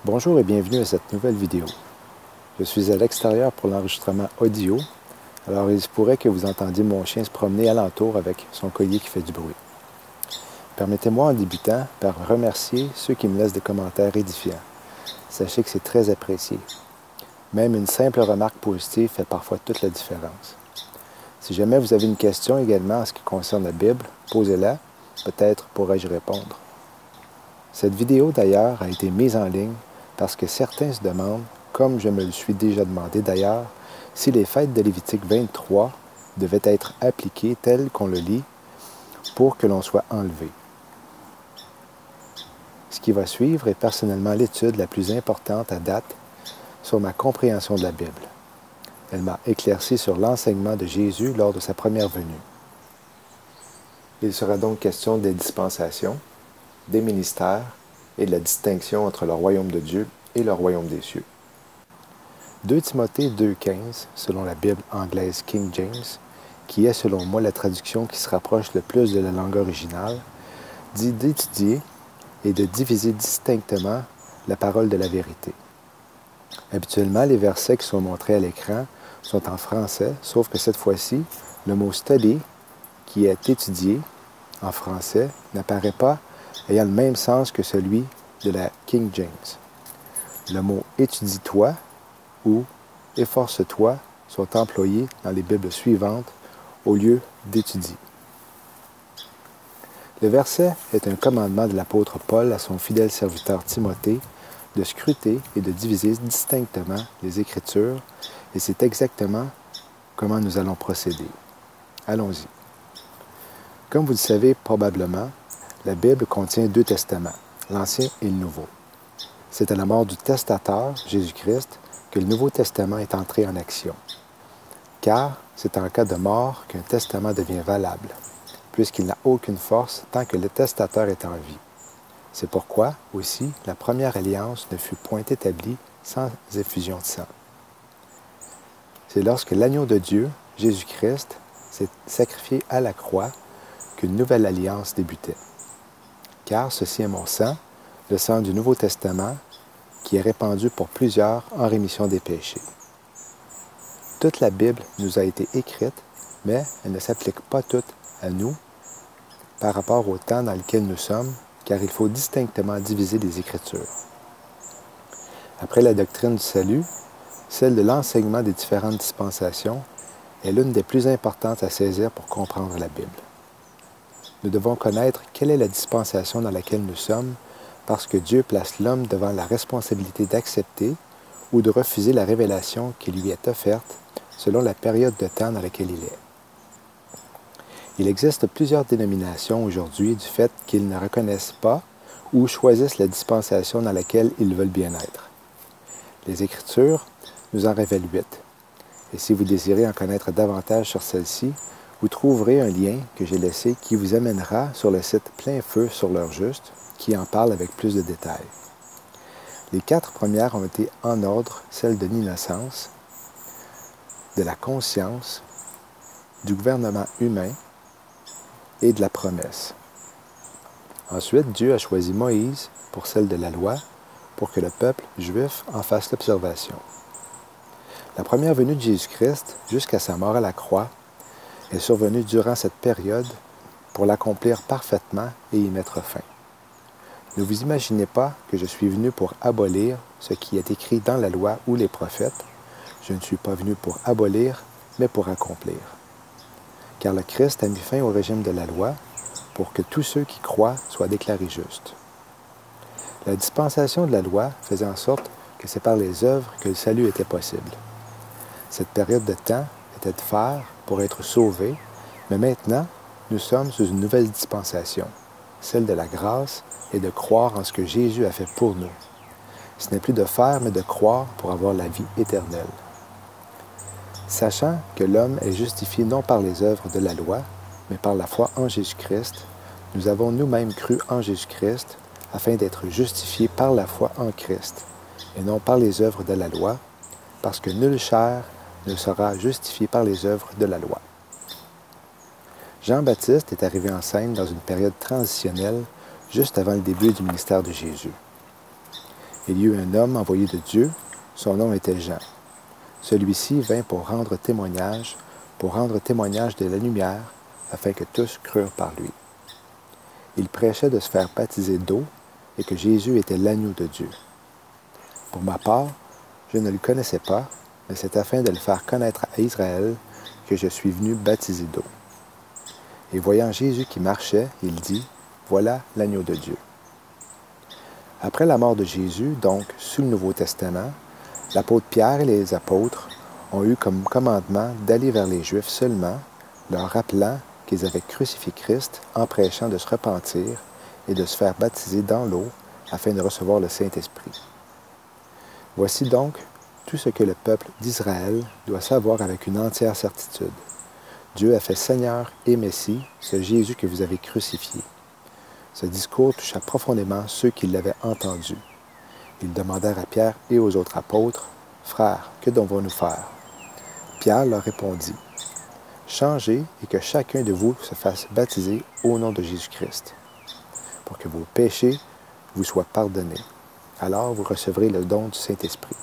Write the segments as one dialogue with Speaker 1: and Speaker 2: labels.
Speaker 1: Bonjour et bienvenue à cette nouvelle vidéo. Je suis à l'extérieur pour l'enregistrement audio, alors il se pourrait que vous entendiez mon chien se promener alentour avec son collier qui fait du bruit. Permettez-moi en débutant par remercier ceux qui me laissent des commentaires édifiants. Sachez que c'est très apprécié. Même une simple remarque positive fait parfois toute la différence. Si jamais vous avez une question également en ce qui concerne la Bible, posez-la, peut-être pourrai-je répondre. Cette vidéo d'ailleurs a été mise en ligne parce que certains se demandent, comme je me le suis déjà demandé d'ailleurs, si les fêtes de Lévitique 23 devaient être appliquées telles qu'on le lit pour que l'on soit enlevé. Ce qui va suivre est personnellement l'étude la plus importante à date sur ma compréhension de la Bible. Elle m'a éclairci sur l'enseignement de Jésus lors de sa première venue. Il sera donc question des dispensations, des ministères et de la distinction entre le royaume de Dieu et le royaume des cieux. 2 Timothée 2,15, selon la Bible anglaise King James, qui est selon moi la traduction qui se rapproche le plus de la langue originale, dit d'étudier et de diviser distinctement la parole de la vérité. Habituellement, les versets qui sont montrés à l'écran sont en français, sauf que cette fois-ci, le mot « study », qui est « étudier » en français, n'apparaît pas ayant le même sens que celui de la King James. Le mot « étudie-toi » ou « efforce-toi » sont employés dans les Bibles suivantes au lieu d'étudier. Le verset est un commandement de l'apôtre Paul à son fidèle serviteur Timothée de scruter et de diviser distinctement les Écritures, et c'est exactement comment nous allons procéder. Allons-y. Comme vous le savez probablement, la Bible contient 2 testaments, l'Ancien et le Nouveau. C'est à la mort du testateur, Jésus-Christ, que le Nouveau Testament est entré en action. Car c'est en cas de mort qu'un testament devient valable, puisqu'il n'a aucune force tant que le testateur est en vie. C'est pourquoi, aussi, la première alliance ne fut point établie sans effusion de sang. C'est lorsque l'agneau de Dieu, Jésus-Christ, s'est sacrifié à la croix qu'une nouvelle alliance débutait. Car ceci est mon sang, le sang du Nouveau Testament, qui est répandu pour plusieurs en rémission des péchés. Toute la Bible nous a été écrite, mais elle ne s'applique pas toute à nous par rapport au temps dans lequel nous sommes, car il faut distinctement diviser les Écritures. Après la doctrine du salut, celle de l'enseignement des différentes dispensations est l'une des plus importantes à saisir pour comprendre la Bible. Nous devons connaître quelle est la dispensation dans laquelle nous sommes, parce que Dieu place l'homme devant la responsabilité d'accepter ou de refuser la révélation qui lui est offerte selon la période de temps dans laquelle il est. Il existe plusieurs dénominations aujourd'hui du fait qu'ils ne reconnaissent pas ou choisissent la dispensation dans laquelle ils veulent bien être. Les Écritures nous en révèlent 8. Et si vous désirez en connaître davantage sur celle-ci, vous trouverez un lien que j'ai laissé qui vous amènera sur le site Plein Feu sur l'heure juste, qui en parle avec plus de détails. Les 4 premières ont été en ordre, celles de l'innocence, de la conscience, du gouvernement humain et de la promesse. Ensuite, Dieu a choisi Moïse pour celle de la loi, pour que le peuple juif en fasse l'observation. La première venue de Jésus-Christ, jusqu'à sa mort à la croix, est survenue durant cette période pour l'accomplir parfaitement et y mettre fin. Ne vous imaginez pas que je suis venu pour abolir ce qui est écrit dans la loi ou les prophètes. Je ne suis pas venu pour abolir, mais pour accomplir. Car le Christ a mis fin au régime de la loi pour que tous ceux qui croient soient déclarés justes. La dispensation de la loi faisait en sorte que c'est par les œuvres que le salut était possible. Cette période de temps était de faire pour être sauvés, mais maintenant, nous sommes sous une nouvelle dispensation, celle de la grâce et de croire en ce que Jésus a fait pour nous. Ce n'est plus de faire, mais de croire pour avoir la vie éternelle. Sachant que l'homme est justifié non par les œuvres de la loi, mais par la foi en Jésus-Christ, nous avons nous-mêmes cru en Jésus-Christ afin d'être justifiés par la foi en Christ, et non par les œuvres de la loi, parce que nulle chair ne sera justifiée par les œuvres de la loi. Jean-Baptiste est arrivé en scène dans une période transitionnelle juste avant le début du ministère de Jésus. Il y eut un homme envoyé de Dieu, son nom était Jean. Celui-ci vint pour rendre témoignage de la lumière, afin que tous crurent par lui. Il prêchait de se faire baptiser d'eau et que Jésus était l'agneau de Dieu. Pour ma part, je ne le connaissais pas, mais c'est afin de le faire connaître à Israël que je suis venu baptiser d'eau. Et voyant Jésus qui marchait, il dit, « Voilà l'agneau de Dieu. » Après la mort de Jésus, donc sous le Nouveau Testament, l'apôtre Pierre et les apôtres ont eu comme commandement d'aller vers les Juifs seulement, leur rappelant qu'ils avaient crucifié Christ en prêchant de se repentir et de se faire baptiser dans l'eau afin de recevoir le Saint-Esprit. Voici donc tout ce que le peuple d'Israël doit savoir avec une entière certitude. Dieu a fait Seigneur et Messie ce Jésus que vous avez crucifié. Ce discours toucha profondément ceux qui l'avaient entendu. Ils demandèrent à Pierre et aux autres apôtres, « Frères, que devons-nous faire? » Pierre leur répondit, « Changez et que chacun de vous se fasse baptiser au nom de Jésus-Christ, pour que vos péchés vous soient pardonnés. Alors vous recevrez le don du Saint-Esprit. »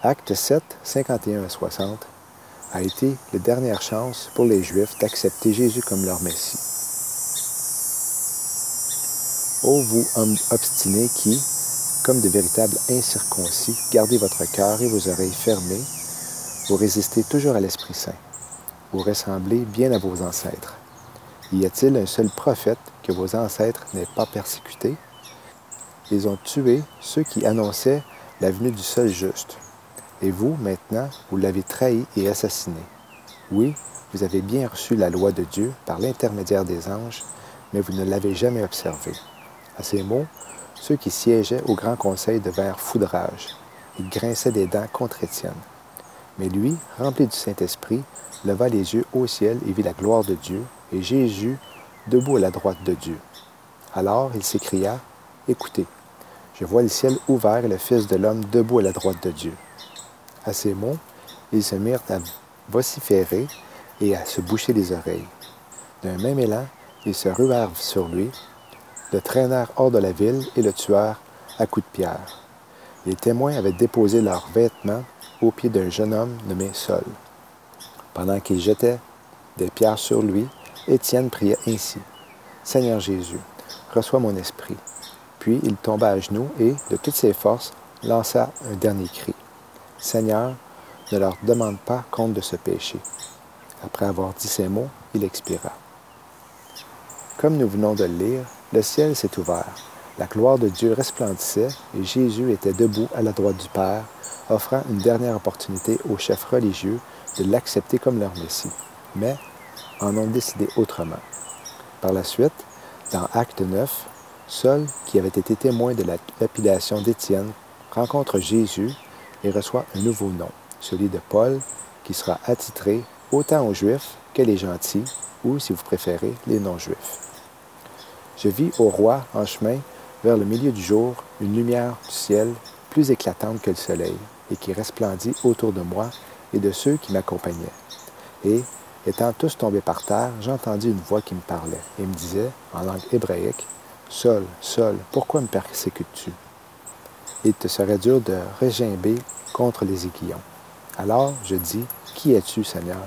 Speaker 1: Actes 7, 51 à 60 a été la dernière chance pour les Juifs d'accepter Jésus comme leur Messie. Ô vous, hommes obstinés qui, comme de véritables incirconcis, gardez votre cœur et vos oreilles fermées, vous résistez toujours à l'Esprit Saint. Vous ressemblez bien à vos ancêtres. Y a-t-il un seul prophète que vos ancêtres n'aient pas persécuté? Ils ont tué ceux qui annonçaient la venue du seul juste. Et vous, maintenant, vous l'avez trahi et assassiné. Oui, vous avez bien reçu la loi de Dieu par l'intermédiaire des anges, mais vous ne l'avez jamais observée. À ces mots, ceux qui siégeaient au grand conseil devinrent fous de rage. Ils grinçaient des dents contre Étienne. Mais lui, rempli du Saint-Esprit, leva les yeux au ciel et vit la gloire de Dieu, et Jésus debout à la droite de Dieu. Alors il s'écria, « Écoutez, je vois le ciel ouvert et le Fils de l'homme debout à la droite de Dieu. » À ces mots, ils se mirent à vociférer et à se boucher les oreilles. D'un même élan, ils se ruèrent sur lui, le traînèrent hors de la ville et le tuèrent à coups de pierre. Les témoins avaient déposé leurs vêtements aux pieds d'un jeune homme nommé Saul. Pendant qu'ils jetaient des pierres sur lui, Étienne priait ainsi, « Seigneur Jésus, reçois mon esprit. » Puis il tomba à genoux et, de toutes ses forces, lança un dernier cri, « Seigneur, ne leur demande pas compte de ce péché. » Après avoir dit ces mots, il expira. Comme nous venons de le lire, le ciel s'est ouvert, la gloire de Dieu resplendissait et Jésus était debout à la droite du Père, offrant une dernière opportunité aux chefs religieux de l'accepter comme leur Messie, mais en ont décidé autrement. Par la suite, dans Acte 9, Saul, qui avait été témoin de la lapidation d'Étienne, rencontre Jésus et reçoit un nouveau nom, celui de Paul, qui sera attitré autant aux Juifs que les gentils, ou, si vous préférez, les non-Juifs. Je vis au roi, en chemin, vers le milieu du jour, une lumière du ciel plus éclatante que le soleil, et qui resplendit autour de moi et de ceux qui m'accompagnaient. Et, étant tous tombés par terre, j'entendis une voix qui me parlait, et me disait, en langue hébraïque, « Saul, Saul, pourquoi me persécutes-tu? Il te serait dur de regimber contre les aiguillons. » Alors je dis, « Qui es-tu, Seigneur? »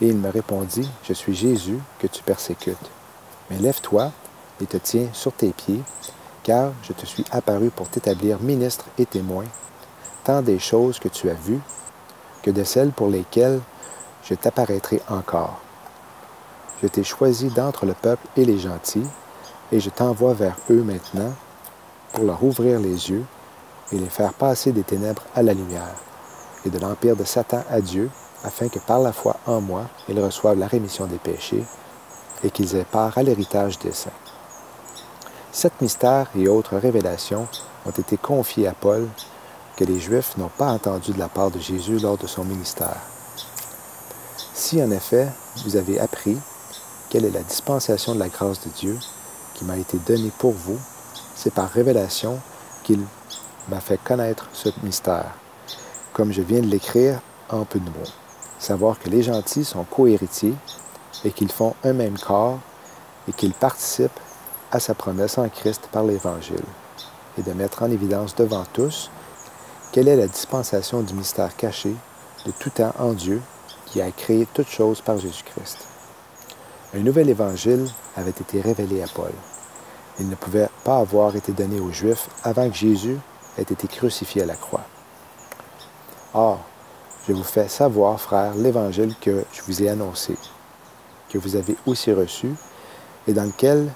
Speaker 1: Et il me répondit, « Je suis Jésus que tu persécutes. Mais lève-toi et te tiens sur tes pieds, car je te suis apparu pour t'établir ministre et témoin, tant des choses que tu as vues, que de celles pour lesquelles je t'apparaîtrai encore. Je t'ai choisi d'entre le peuple et les gentils, et je t'envoie vers eux maintenant, pour leur ouvrir les yeux et les faire passer des ténèbres à la lumière, et de l'empire de Satan à Dieu, afin que par la foi en moi, ils reçoivent la rémission des péchés, et qu'ils aient part à l'héritage des saints. » 7 mystères et autres révélations ont été confiés à Paul que les Juifs n'ont pas entendu de la part de Jésus lors de son ministère. Si en effet vous avez appris quelle est la dispensation de la grâce de Dieu qui m'a été donnée pour vous, c'est par révélation qu'il m'a fait connaître ce mystère, comme je viens de l'écrire en peu de mots. Savoir que les gentils sont co-héritiers et qu'ils font un même corps et qu'ils participent à sa promesse en Christ par l'Évangile. et de mettre en évidence devant tous quelle est la dispensation du mystère caché de tout temps en Dieu qui a créé toutes choses par Jésus-Christ. Un nouvel évangile avait été révélé à Paul. Il ne pouvait pas avoir été donné aux Juifs avant que Jésus ait été crucifié à la croix. Or, je vous fais savoir, frères, l'évangile que je vous ai annoncé, que vous avez aussi reçu, et dans lequel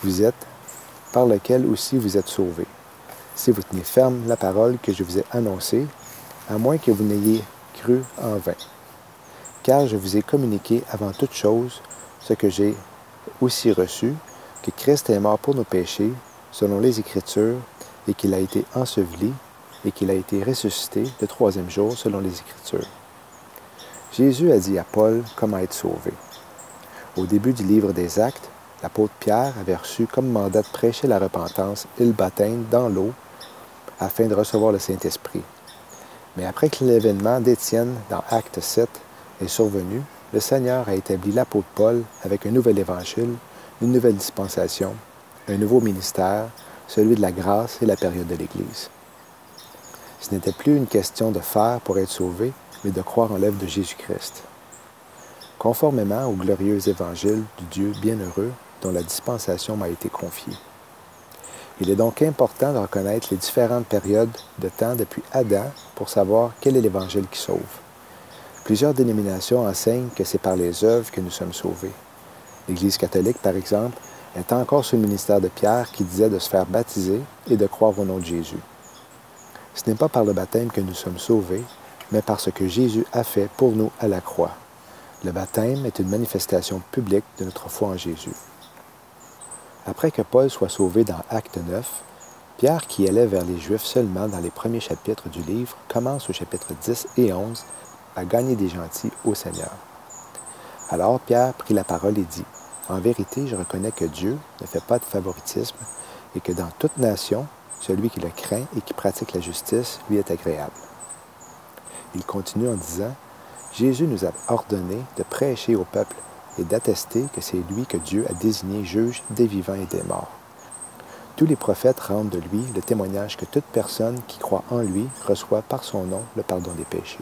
Speaker 1: vous êtes, par lequel aussi vous êtes sauvés, si vous tenez ferme la parole que je vous ai annoncée, à moins que vous n'ayez cru en vain. Car je vous ai communiqué avant toute chose ce que j'ai aussi reçu, que Christ est mort pour nos péchés, selon les Écritures, et qu'il a été enseveli, et qu'il a été ressuscité le troisième jour, selon les Écritures. Jésus a dit à Paul comment être sauvé. Au début du livre des Actes, l'apôtre Pierre avait reçu comme mandat de prêcher la repentance et le baptême dans l'eau afin de recevoir le Saint-Esprit. Mais après que l'événement d'Étienne dans Acte 7 est survenu, le Seigneur a établi l'apôtre Paul avec un nouvel évangile, une nouvelle dispensation, un nouveau ministère, celui de la grâce et la période de l'Église. Ce n'était plus une question de faire pour être sauvé, mais de croire en l'œuvre de Jésus-Christ. Conformément au glorieux évangile du Dieu bienheureux dont la dispensation m'a été confiée. Il est donc important de reconnaître les différentes périodes de temps depuis Adam pour savoir quel est l'Évangile qui sauve. Plusieurs dénominations enseignent que c'est par les œuvres que nous sommes sauvés. L'Église catholique, par exemple, est encore sous le ministère de Pierre qui disait de se faire baptiser et de croire au nom de Jésus. Ce n'est pas par le baptême que nous sommes sauvés, mais par ce que Jésus a fait pour nous à la croix. Le baptême est une manifestation publique de notre foi en Jésus. Après que Paul soit sauvé dans Acte 9, Pierre, qui allait vers les Juifs seulement dans les premiers chapitres du livre, commence au chapitre 10 et 11 à gagner des gentils au Seigneur. Alors Pierre prit la parole et dit, « En vérité, je reconnais que Dieu ne fait pas de favoritisme et que dans toute nation, celui qui le craint et qui pratique la justice lui est agréable. » Il continue en disant, « Jésus nous a ordonné de prêcher au peuple et d'attester que c'est lui que Dieu a désigné juge des vivants et des morts. Tous les prophètes rendent de lui le témoignage que toute personne qui croit en lui reçoit par son nom le pardon des péchés. »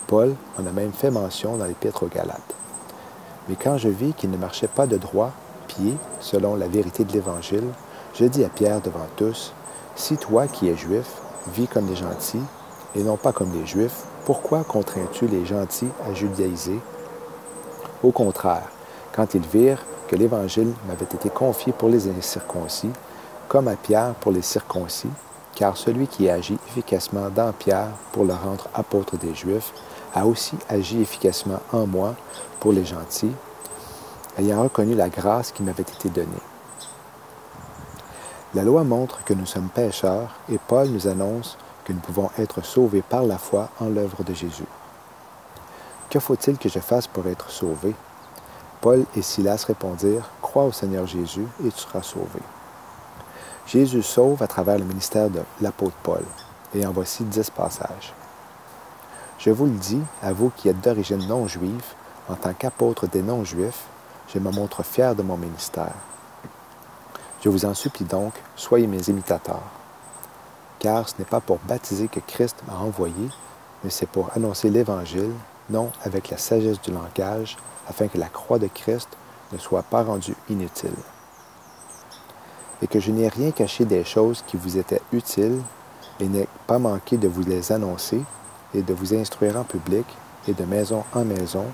Speaker 1: Paul en a même fait mention dans l'Épître aux Galates. « Mais quand je vis qu'il ne marchait pas de droit pied, selon la vérité de l'Évangile, je dis à Pierre devant tous, « Si toi qui es juif, vis comme les gentils, et non pas comme les Juifs, pourquoi contrains-tu les gentils à judaïser? Au contraire, quand ils virent que l'Évangile m'avait été confié pour les incirconcis, comme à Pierre pour les circoncis, car celui qui agit efficacement dans Pierre pour le rendre apôtre des Juifs, a aussi agi efficacement en moi pour les gentils, ayant reconnu la grâce qui m'avait été donnée. La loi montre que nous sommes pécheurs et Paul nous annonce que nous pouvons être sauvés par la foi en l'œuvre de Jésus. Que faut-il que je fasse pour être sauvé? Paul et Silas répondirent, « Crois au Seigneur Jésus et tu seras sauvé. » Jésus sauve à travers le ministère de l'apôtre Paul, et en voici 10 passages. Je vous le dis, à vous qui êtes d'origine non juive, en tant qu'apôtre des non-juifs, je me montre fier de mon ministère. Je vous en supplie donc, soyez mes imitateurs. Car ce n'est pas pour baptiser que Christ m'a envoyé, mais c'est pour annoncer l'Évangile, non avec la sagesse du langage, afin que la croix de Christ ne soit pas rendue inutile. Et que je n'ai rien caché des choses qui vous étaient utiles, et n'ai pas manqué de vous les annoncer, et de vous instruire en public, et de maison en maison,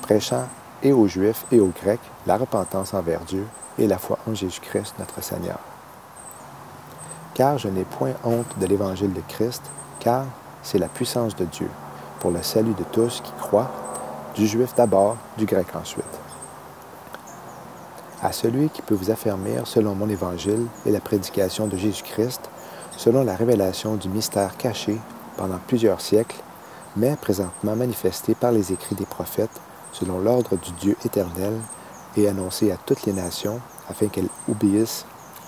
Speaker 1: prêchant et aux Juifs et aux Grecs la repentance envers Dieu et la foi en Jésus-Christ notre Seigneur. Car je n'ai point honte de l'Évangile de Christ, car c'est la puissance de Dieu, pour le salut de tous qui croient, du Juif d'abord, du Grec ensuite. À celui qui peut vous affermir selon mon Évangile et la prédication de Jésus-Christ, selon la révélation du mystère caché pendant plusieurs siècles, mais présentement manifesté par les écrits des prophètes, selon l'ordre du Dieu éternel, et annoncé à toutes les nations, afin qu'elles obéissent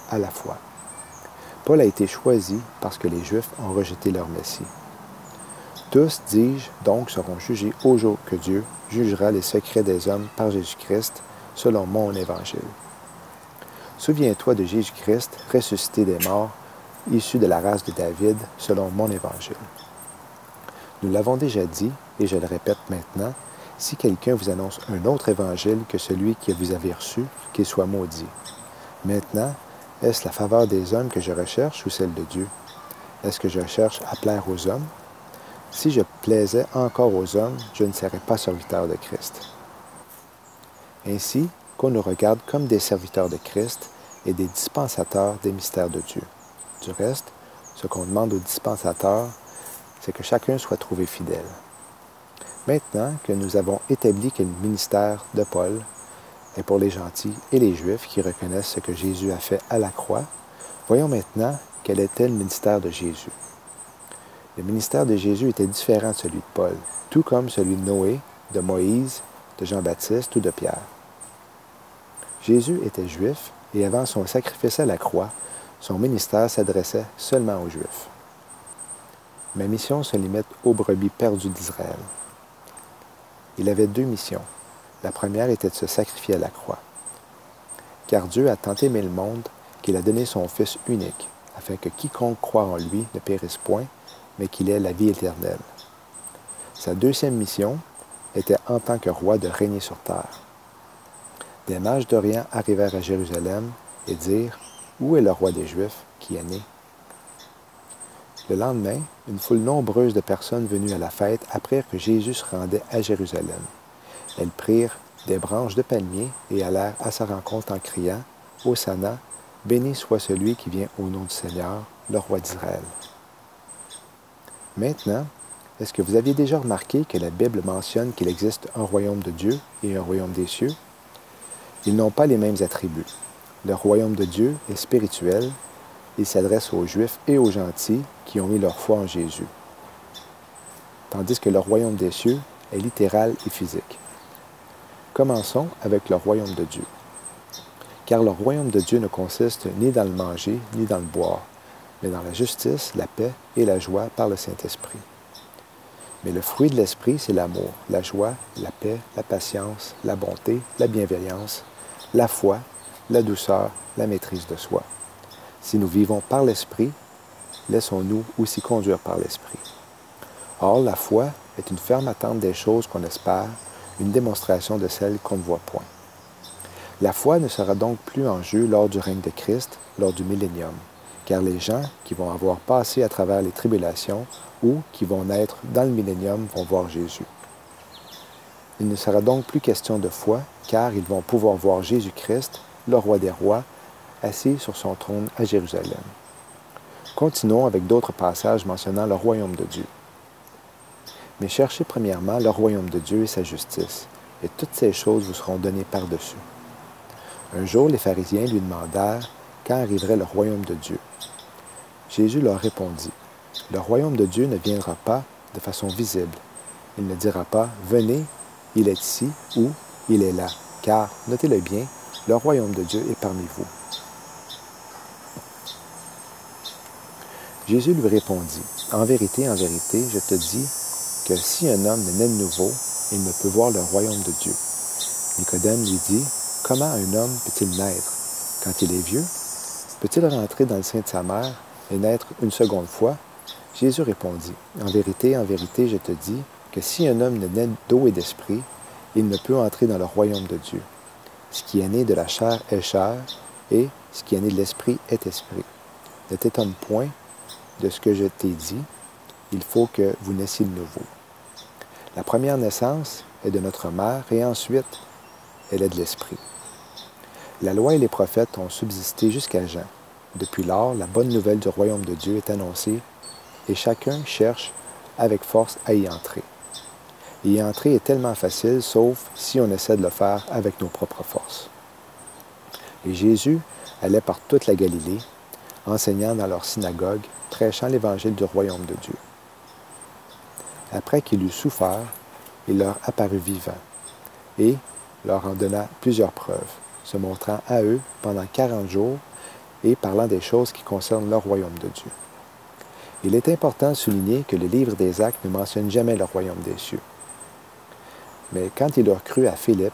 Speaker 1: à la foi. Paul a été choisi parce que les Juifs ont rejeté leur Messie. Tous, dis-je, donc seront jugés au jour que Dieu jugera les secrets des hommes par Jésus-Christ, selon mon Évangile. Souviens-toi de Jésus-Christ, ressuscité des morts, issu de la race de David, selon mon évangile. Nous l'avons déjà dit, et je le répète maintenant, si quelqu'un vous annonce un autre évangile que celui que vous avez reçu, qu'il soit maudit. Maintenant, est-ce la faveur des hommes que je recherche ou celle de Dieu? Est-ce que je cherche à plaire aux hommes? Si je plaisais encore aux hommes, je ne serais pas serviteur de Christ. Ainsi qu'on nous regarde comme des serviteurs de Christ et des dispensateurs des mystères de Dieu. Du reste, ce qu'on demande aux dispensateurs, c'est que chacun soit trouvé fidèle. Maintenant que nous avons établi que le ministère de Paul est pour les gentils et les Juifs qui reconnaissent ce que Jésus a fait à la croix, voyons maintenant quel était le ministère de Jésus. Le ministère de Jésus était différent de celui de Paul, tout comme celui de Noé, de Moïse, de Jean-Baptiste ou de Pierre. Jésus était juif et avant son sacrifice à la croix, son ministère s'adressait seulement aux Juifs. Ma mission se limite aux brebis perdues d'Israël. Il avait deux missions. La première était de se sacrifier à la croix. Car Dieu a tant aimé le monde qu'il a donné son Fils unique, afin que quiconque croit en lui ne périsse point, mais qu'il ait la vie éternelle. Sa deuxième mission était en tant que roi de régner sur terre. Des mages d'Orient arrivèrent à Jérusalem et dirent « Où est le roi des Juifs qui est né? » Le lendemain, une foule nombreuse de personnes venues à la fête apprirent que Jésus se rendait à Jérusalem. Elles prirent des branches de palmier et allèrent à sa rencontre en criant « Hosanna, béni soit celui qui vient au nom du Seigneur, le roi d'Israël. » Maintenant, est-ce que vous aviez déjà remarqué que la Bible mentionne qu'il existe un royaume de Dieu et un royaume des cieux? Ils n'ont pas les mêmes attributs. Le royaume de Dieu est spirituel. Il s'adresse aux Juifs et aux gentils qui ont mis leur foi en Jésus. Tandis que le royaume des cieux est littéral et physique. Commençons avec le royaume de Dieu. Car le royaume de Dieu ne consiste ni dans le manger ni dans le boire, mais dans la justice, la paix et la joie par le Saint-Esprit. Mais le fruit de l'Esprit, c'est l'amour, la joie, la paix, la patience, la bonté, la bienveillance, la foi, la douceur, la maîtrise de soi. Si nous vivons par l'Esprit, laissons-nous aussi conduire par l'Esprit. Or, la foi est une ferme attente des choses qu'on espère, une démonstration de celles qu'on ne voit point. La foi ne sera donc plus en jeu lors du règne de Christ, lors du millénium, car les gens qui vont avoir passé à travers les tribulations ou qui vont naître dans le millénium vont voir Jésus. Il ne sera donc plus question de foi, car ils vont pouvoir voir Jésus-Christ, le roi des rois, assis sur son trône à Jérusalem. Continuons avec d'autres passages mentionnant le royaume de Dieu. Mais cherchez premièrement le royaume de Dieu et sa justice, et toutes ces choses vous seront données par-dessus. Un jour, les pharisiens lui demandèrent quand arriverait le royaume de Dieu. Jésus leur répondit, « Le royaume de Dieu ne viendra pas de façon visible. Il ne dira pas, « Venez, il est ici » ou « Il est là », car, notez-le bien, le royaume de Dieu est parmi vous. Jésus lui répondit, « En vérité, je te dis que si un homme ne naît de nouveau, il ne peut voir le royaume de Dieu. » Nicodème lui dit, « Comment un homme peut-il naître? Quand il est vieux, peut-il rentrer dans le sein de sa mère et naître une seconde fois? » Jésus répondit, « En vérité, je te dis que si un homme ne naît d'eau et d'esprit, il ne peut entrer dans le royaume de Dieu. Ce qui est né de la chair est chair, et ce qui est né de l'esprit est esprit. Ne t'étonne point de ce que je t'ai dit, il faut que vous naissiez de nouveau. La première naissance est de notre mère, et ensuite, elle est de l'esprit. La loi et les prophètes ont subsisté jusqu'à Jean. Depuis lors, la bonne nouvelle du royaume de Dieu est annoncée, et chacun cherche avec force à y entrer. Et y entrer est tellement facile, sauf si on essaie de le faire avec nos propres forces. Et Jésus allait par toute la Galilée, enseignant dans leur synagogue, prêchant l'évangile du royaume de Dieu. Après qu'il eut souffert, il leur apparut vivant, et leur en donna plusieurs preuves, se montrant à eux pendant 40 jours et parlant des choses qui concernent le royaume de Dieu. Il est important de souligner que le livre des Actes ne mentionne jamais le royaume des cieux. Mais quand il leur crut à Philippe,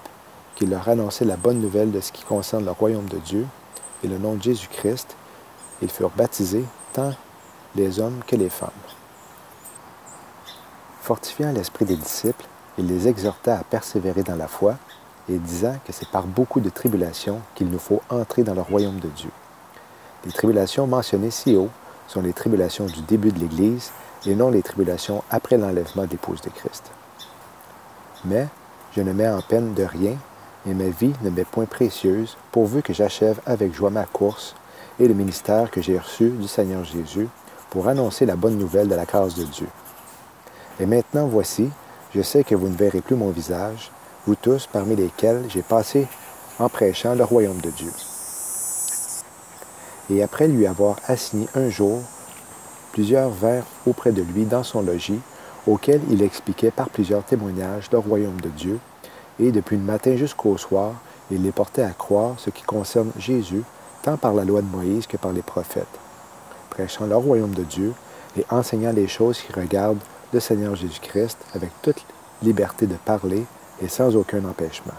Speaker 1: qu'il leur annonçait la bonne nouvelle de ce qui concerne le royaume de Dieu et le nom de Jésus-Christ, ils furent baptisés, tant les hommes que les femmes. Fortifiant l'esprit des disciples, il les exhorta à persévérer dans la foi, et disant que c'est par beaucoup de tribulations qu'il nous faut entrer dans le royaume de Dieu. Les tribulations mentionnées si haut sont les tribulations du début de l'Église et non les tribulations après l'enlèvement de l'épouse de Christ. Mais je ne mets en peine de rien, et ma vie ne m'est point précieuse, pourvu que j'achève avec joie ma course et le ministère que j'ai reçu du Seigneur Jésus pour annoncer la bonne nouvelle de la grâce de Dieu. Et maintenant, voici, je sais que vous ne verrez plus mon visage, vous tous parmi lesquels j'ai passé en prêchant le royaume de Dieu. Et après lui avoir assigné un jour, plusieurs vinrent auprès de lui dans son logis, auquel il expliquait par plusieurs témoignages le royaume de Dieu, et depuis le matin jusqu'au soir, il les portait à croire ce qui concerne Jésus, tant par la loi de Moïse que par les prophètes, prêchant le royaume de Dieu et enseignant les choses qui regardent le Seigneur Jésus-Christ avec toute liberté de parler et sans aucun empêchement.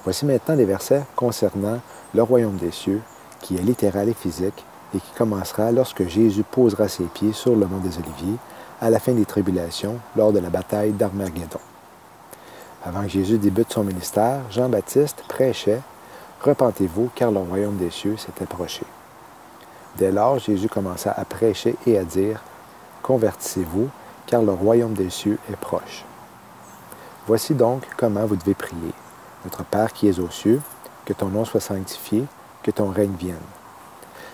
Speaker 1: Voici maintenant les versets concernant le royaume des cieux, qui est littéral et physique, et qui commencera lorsque Jésus posera ses pieds sur le mont des Oliviers, à la fin des tribulations, lors de la bataille d'Armageddon. Avant que Jésus débute son ministère, Jean-Baptiste prêchait « Repentez-vous, car le royaume des cieux s'est approché. » Dès lors, Jésus commença à prêcher et à dire « Convertissez-vous, car le royaume des cieux est proche. » Voici donc comment vous devez prier. Notre Père qui es aux cieux, que ton nom soit sanctifié, que ton règne vienne.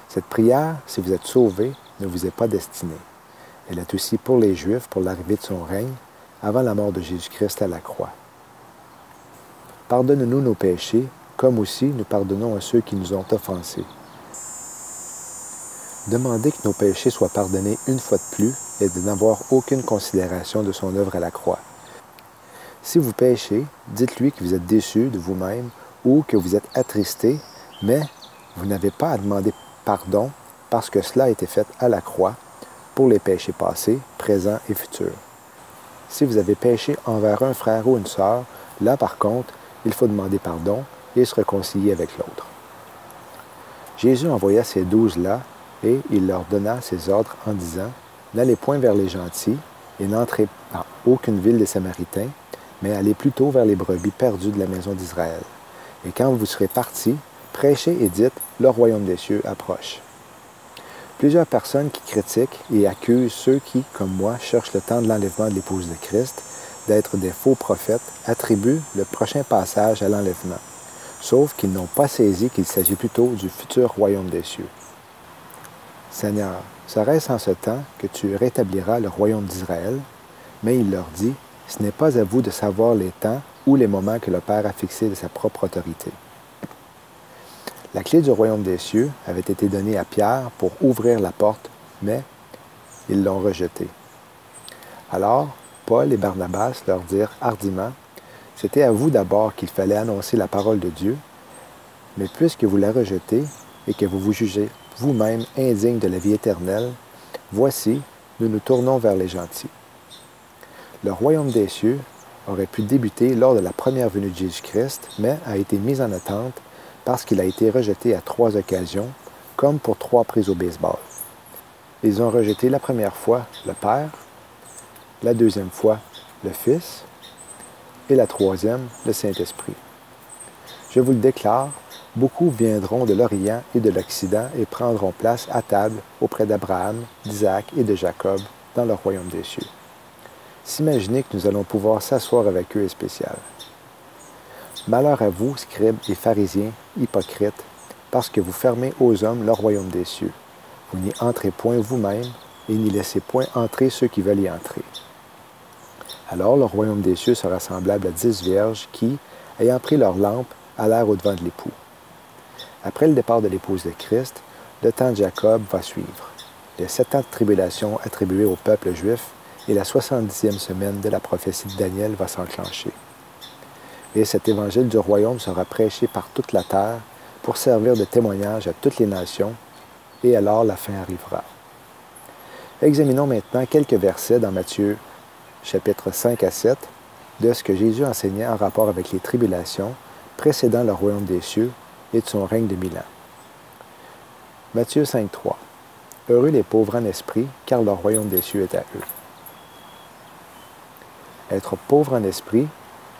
Speaker 1: Cette prière, si vous êtes sauvés, ne vous est pas destinée. Elle est aussi pour les Juifs pour l'arrivée de son règne, avant la mort de Jésus-Christ à la croix. Pardonne-nous nos péchés, comme aussi nous pardonnons à ceux qui nous ont offensés. Demander que nos péchés soient pardonnés une fois de plus est de n'avoir aucune considération de son œuvre à la croix. Si vous péchez, dites-lui que vous êtes déçu de vous-même ou que vous êtes attristé, mais vous n'avez pas à demander pardon parce que cela a été fait à la croix pour les péchés passés, présents et futurs. Si vous avez péché envers un frère ou une sœur, là par contre, il faut demander pardon et se réconcilier avec l'autre. Jésus envoya ces 12 là et il leur donna ses ordres en disant « N'allez point vers les gentils et n'entrez dans aucune ville des Samaritains, mais allez plutôt vers les brebis perdues de la maison d'Israël. Et quand vous serez partis, prêchez et dites « Le royaume des cieux approche. » Plusieurs personnes qui critiquent et accusent ceux qui, comme moi, cherchent le temps de l'enlèvement de l'épouse de Christ, d'être des faux prophètes, attribuent le prochain passage à l'enlèvement, sauf qu'ils n'ont pas saisi qu'il s'agit plutôt du futur royaume des cieux. Seigneur, serait-ce en ce temps que tu rétabliras le royaume d'Israël? Mais il leur dit, ce n'est pas à vous de savoir les temps ou les moments que le Père a fixés de sa propre autorité. La clé du royaume des cieux avait été donnée à Pierre pour ouvrir la porte, mais ils l'ont rejetée. Alors, Paul et Barnabas leur dirent hardiment, « C'était à vous d'abord qu'il fallait annoncer la parole de Dieu, mais puisque vous la rejetez et que vous vous jugez vous-même indigne de la vie éternelle, voici, nous nous tournons vers les gentils. » Le royaume des cieux aurait pu débuter lors de la première venue de Jésus-Christ, mais a été mis en attente parce qu'il a été rejeté à 3 occasions, comme pour 3 prises au baseball. Ils ont rejeté la première fois le Père, la deuxième fois le Fils et la troisième le Saint-Esprit. Je vous le déclare, beaucoup viendront de l'Orient et de l'Occident et prendront place à table auprès d'Abraham, d'Isaac et de Jacob dans le royaume des cieux. S'imaginer que nous allons pouvoir s'asseoir avec eux est spécial. Malheur à vous, scribes et pharisiens, hypocrites, parce que vous fermez aux hommes le royaume des cieux. Vous n'y entrez point vous-même, et n'y laissez point entrer ceux qui veulent y entrer. Alors le royaume des cieux sera semblable à 10 vierges qui, ayant pris leur lampe, allèrent au-devant de l'époux. Après le départ de l'épouse de Christ, le temps de Jacob va suivre. Les 7 ans de tribulation attribués au peuple juif et la 70e semaine de la prophétie de Daniel va s'enclencher. Et cet évangile du royaume sera prêché par toute la terre pour servir de témoignage à toutes les nations, et alors la fin arrivera. Examinons maintenant quelques versets dans Matthieu, chapitres 5 à 7, de ce que Jésus enseignait en rapport avec les tribulations précédant le royaume des cieux et de son règne de 1000 ans. Matthieu 5,3. Heureux les pauvres en esprit, car le royaume des cieux est à eux. Être pauvre en esprit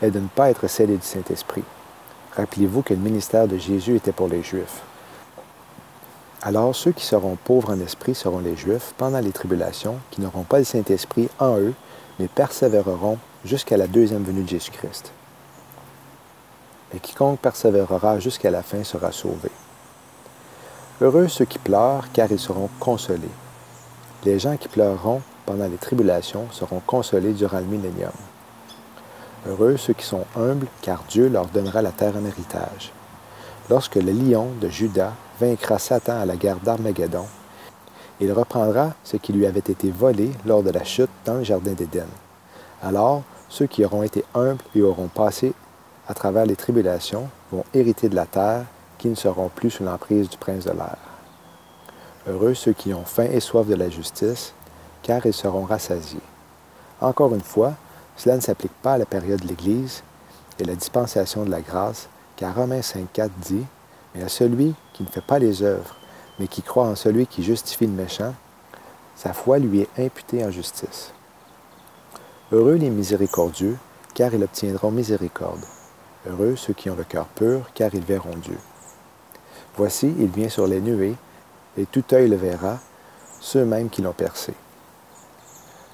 Speaker 1: est de ne pas être scellé du Saint-Esprit. Rappelez-vous que le ministère de Jésus était pour les Juifs. Alors ceux qui seront pauvres en esprit seront les Juifs pendant les tribulations, qui n'auront pas le Saint-Esprit en eux, mais persévéreront jusqu'à la deuxième venue de Jésus-Christ. Et quiconque persévérera jusqu'à la fin sera sauvé. Heureux ceux qui pleurent, car ils seront consolés. Les gens qui pleureront pendant les tribulations seront consolés durant le millénium. Heureux ceux qui sont humbles, car Dieu leur donnera la terre en héritage. Lorsque le lion de Juda vaincra Satan à la guerre d'Armageddon, il reprendra ce qui lui avait été volé lors de la chute dans le jardin d'Éden. Alors, ceux qui auront été humbles et auront passé à travers les tribulations vont hériter de la terre, qui ne seront plus sous l'emprise du prince de l'air. Heureux ceux qui ont faim et soif de la justice, car ils seront rassasiés. Encore une fois, cela ne s'applique pas à la période de l'Église et la dispensation de la grâce, car Romains 5,4 dit « Mais à celui qui ne fait pas les œuvres, mais qui croit en celui qui justifie le méchant, sa foi lui est imputée en justice. » Heureux les miséricordieux, car ils obtiendront miséricorde. Heureux ceux qui ont le cœur pur, car ils verront Dieu. Voici, il vient sur les nuées, et tout œil le verra, ceux-mêmes qui l'ont percé.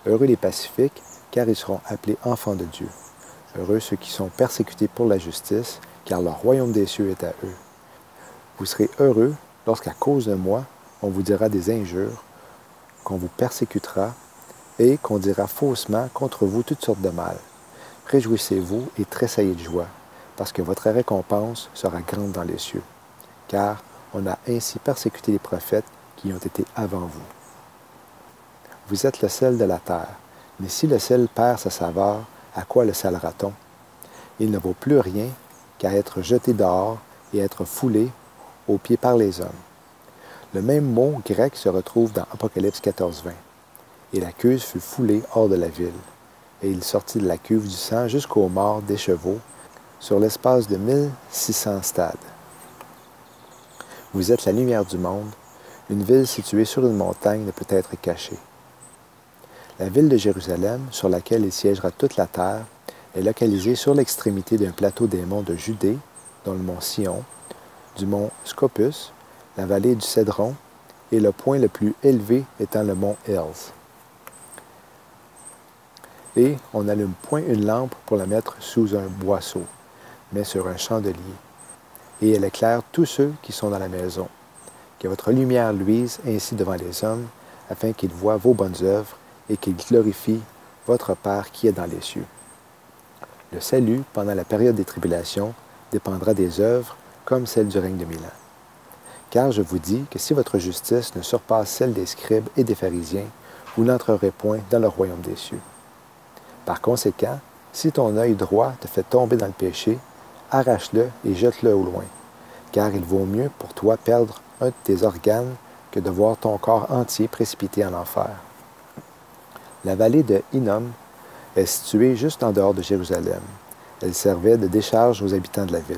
Speaker 1: Heureux les pacifiques, car ils seront appelés enfants de Dieu. Heureux ceux qui sont persécutés pour la justice, car le royaume des cieux est à eux. Vous serez heureux lorsqu'à cause de moi, on vous dira des injures, qu'on vous persécutera, et qu'on dira faussement contre vous toutes sortes de mal. Réjouissez-vous et tressaillez de joie, parce que votre récompense sera grande dans les cieux. Car on a ainsi persécuté les prophètes qui ont été avant vous. Vous êtes le sel de la terre, mais si le sel perd sa saveur, à quoi le salera-t-on? Il ne vaut plus rien qu'à être jeté dehors et être foulé aux pieds par les hommes. Le même mot grec se retrouve dans Apocalypse 14,20. Et la cuve fut foulée hors de la ville, et il sortit de la cuve du sang jusqu'aux morts des chevaux, sur l'espace de 1600 stades. Vous êtes la lumière du monde. Une ville située sur une montagne ne peut être cachée. La ville de Jérusalem, sur laquelle il siégera toute la terre, est localisée sur l'extrémité d'un plateau des monts de Judée, dont le mont Sion, du mont Scopus, la vallée du Cédron, et le point le plus élevé étant le mont Hills. Et on n'allume point une lampe pour la mettre sous un boisseau, mais sur un chandelier. Et elle éclaire tous ceux qui sont dans la maison. Que votre lumière luise ainsi devant les hommes, afin qu'ils voient vos bonnes œuvres et qu'ils glorifient votre Père qui est dans les cieux. Le salut, pendant la période des tribulations, dépendra des œuvres comme celle du règne de 1000 ans. Car je vous dis que si votre justice ne surpasse celle des scribes et des pharisiens, vous n'entrerez point dans le royaume des cieux. Par conséquent, si ton œil droit te fait tomber dans le péché, arrache-le et jette-le au loin, car il vaut mieux pour toi perdre un de tes organes que de voir ton corps entier précipité en enfer. La vallée de Hinnom est située juste en dehors de Jérusalem. Elle servait de décharge aux habitants de la ville.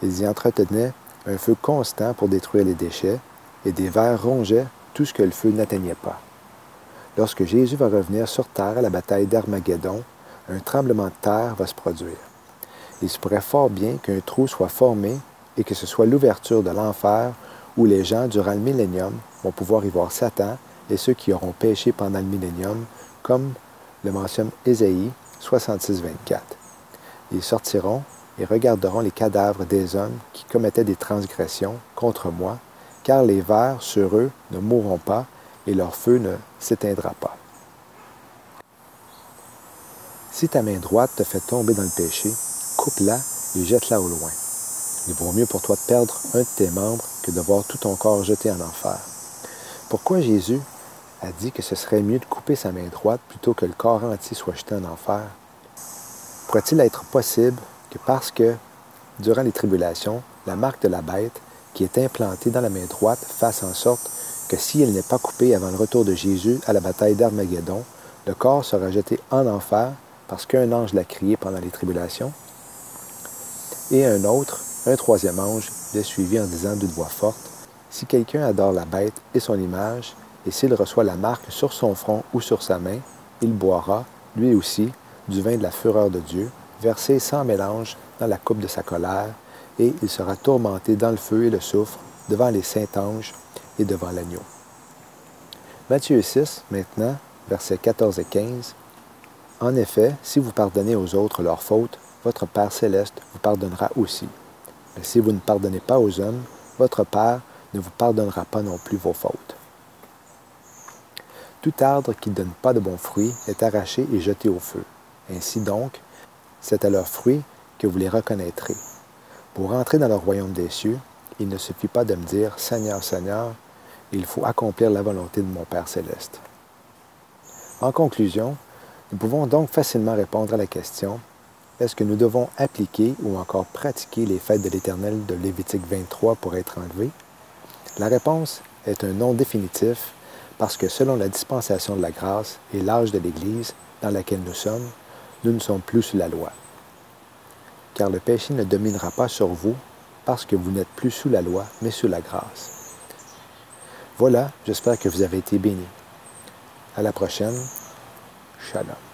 Speaker 1: Ils y entretenaient un feu constant pour détruire les déchets, et des vers rongeaient tout ce que le feu n'atteignait pas. Lorsque Jésus va revenir sur terre à la bataille d'Armageddon, un tremblement de terre va se produire. Il se pourrait fort bien qu'un trou soit formé et que ce soit l'ouverture de l'enfer où les gens, durant le millénium, vont pouvoir y voir Satan et ceux qui auront péché pendant le millénium, comme le mentionne Ésaïe 66,24. Ils sortiront et regarderont les cadavres des hommes qui commettaient des transgressions contre moi, car les vers sur eux ne mourront pas et leur feu ne s'éteindra pas. Si ta main droite te fait tomber dans le péché, coupe-la et jette-la au loin. Il vaut mieux pour toi de perdre un de tes membres que de voir tout ton corps jeté en enfer. Pourquoi Jésus a dit que ce serait mieux de couper sa main droite plutôt que le corps entier soit jeté en enfer? Pourrait-il être possible que parce que, durant les tribulations, la marque de la bête qui est implantée dans la main droite fasse en sorte que si elle n'est pas coupée avant le retour de Jésus à la bataille d'Armageddon, le corps sera jeté en enfer parce qu'un ange l'a crié pendant les tribulations, et un troisième ange, l'a suivi en disant d'une voix forte, Si quelqu'un adore la bête et son image, et s'il reçoit la marque sur son front ou sur sa main, il boira, lui aussi, du vin de la fureur de Dieu, versé sans mélange dans la coupe de sa colère, et il sera tourmenté dans le feu et le soufre, devant les saints anges et devant l'agneau. Matthieu 6, maintenant, versets 14 et 15. En effet, si vous pardonnez aux autres leurs fautes, votre Père céleste vous pardonnera aussi. Mais si vous ne pardonnez pas aux hommes, votre Père ne vous pardonnera pas non plus vos fautes. Tout arbre qui ne donne pas de bons fruits est arraché et jeté au feu. Ainsi donc, c'est à leurs fruits que vous les reconnaîtrez. Pour entrer dans le royaume des cieux, il ne suffit pas de me dire « Seigneur, Seigneur », il faut accomplir la volonté de mon Père céleste. En conclusion, nous pouvons donc facilement répondre à la question « Est-ce que nous devons appliquer ou encore pratiquer les fêtes de l'Éternel de Lévitique 23 pour être enlevés? » La réponse est un non définitif parce que selon la dispensation de la grâce et l'âge de l'Église dans laquelle nous ne sommes plus sous la loi. Car le péché ne dominera pas sur vous parce que vous n'êtes plus sous la loi, mais sous la grâce. Voilà, j'espère que vous avez été bénis. À la prochaine. Shalom.